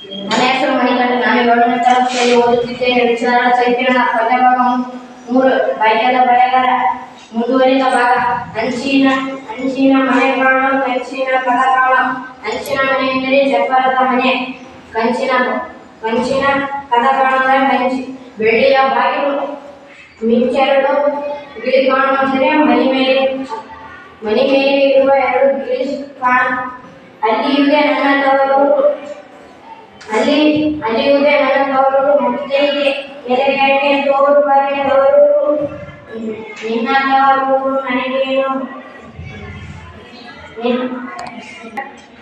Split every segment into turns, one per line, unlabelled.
ನನ್ನ ಹೆಸರು ಮಣಿಕಂಠ. ನಾನು 7ನೇ ತರಗತಿಯಲ್ಲಿ ಓದುತ್ತಿದ್ದೇನೆ. ವಿಚಾರ ಸಂಕಿರಣ ಪದ್ಯಭಾಗ 3 ಬಾಲ್ಯದ ಬಳೆಗಾರ. ಮುಂದುವರಿದ ಭಾಗ. ಹಂಚಿನ ಮನೆ ಕಾಣೋ, ಕಂಚಿನ ಕದ ಕಾಣೋ. ಹಂಚಿನ ಮನೆ ಎಂದರೆ ಜಬ್ಬರದ ಮನೆ. ಕಂಚಿನ ಕದ ಕಾಣುವುದರೆ ಕಂಚಿ. ಬೆಳ್ಳಿಯ ಬಾಗಿಲು ಮಿಂಚೆರಡು ಗಿಳಿ ಕಾಣುವಂದರೆ ಮನೆ ಮೇಲೆ ಇರುವ 2 ಗಿಳಿ ಕಾಣ. ಅಲ್ಲಿಯುವುದೇ ನನ್ನ ತವರೂರು. ಮುತ್ತೈದೆ ಎಲೆಗಟ್ಟೆ ತೋರು ಬರೆ ತವರೂರು. ನಿನ್ನ ತವರೂರು ನನಗೇನು.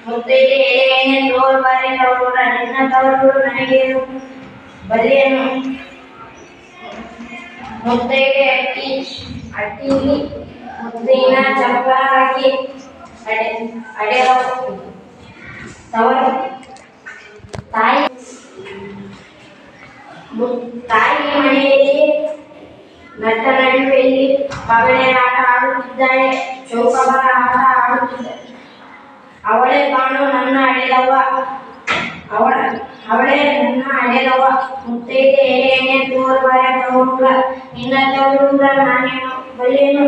ಮುತ್ತೈದೆ ಎಲೆಗಣ್ಣೆ ತೋರು ಬರೆ ತವರೂರ. ನಿನ್ನ ತವರೂರು ನನಗೇನು ಬಲ್ಲೆನು. ಮುತ್ತೈದೆ ಅಟ್ಟಿಲಿ ಮುತ್ತಿನ ಚಪ್ಪರ ಹಾಕಿ ಅಡೆದವು ತವರು. ತಾಯಿ ಮನೆಯಲ್ಲಿ ನಟ್ಟ ನಡುವೆಯಲ್ಲಿ ಪಗಡೆ ಆಟ ಆಡುತ್ತಿದ್ದಾಳೆ. ಚೌಕಬಾರ ಆಟ ಆಡುತ್ತಿದ್ದಾಳೆ. ಅವಳೇ ಕಾಣು ನನ್ನ ಅಡೆದವ. ಮುತ್ತೈದೆ ಎಲೆಯನ್ನೇ ತೋರು ಬರೆ ತವರೂರ. ನಿನ್ನ ತವರೂರ ನಾನೇನು ಬಲ್ಲೆನು.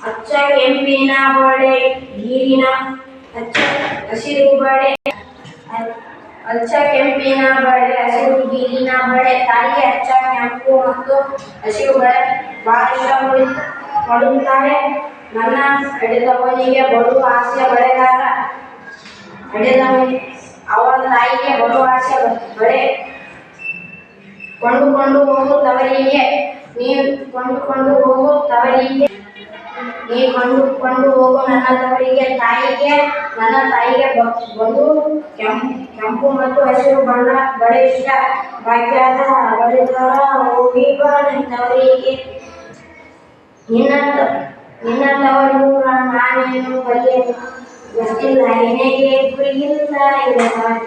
ಅಚ್ಚ ಕೆಂಪಿನ ಬಳೆ ಗೀರಿನ ಹಸಿರು ಬಳೆ. ತಾಯಿ ಅಚ್ಚ ಕೆಂಪು ಮತ್ತು ಹಸಿರು ಬಳೆ ಬಹಳ ಇಷ್ಟಪಡುತ್ತಾಳೆ. ನನ್ನ ಅಡೆದವನಿಗೆ ಬಡು ಆಸೆ ಬಳೆಗಾರ. ಅವಳ ತಾಯಿಗೆ ಬಡು ಆಸೆ ಬಳೆ. ಕೊಂಡುಕೊಂಡು ಹೋಗು ತವರಿಗೆ ನೀ ಕೊಂಡುಕೊಂಡು ಹೋಗು ನನ್ನ ತವರಿಗೆ. ನನ್ನ ತಾಯಿಗೆ ಬಡು ಕೆಂಪು ಮತ್ತು ಹಸಿರು ಬಳೆ ಇಷ್ಟ. ಭಾಗ್ಯದ ಬಳಿಗಾರ ಹೋಗಿ ಬಾ ತವರಿಗೆ. ನಿನ್ನ ತವರೂರ ನಾನೇನು ಬಲ್ಲೆನು. ಗೊತ್ತಿಲ್ಲ ನಿನಗೆ ಗುರಿಯಿಲ್ಲ. ಧನ್ಯವಾದ.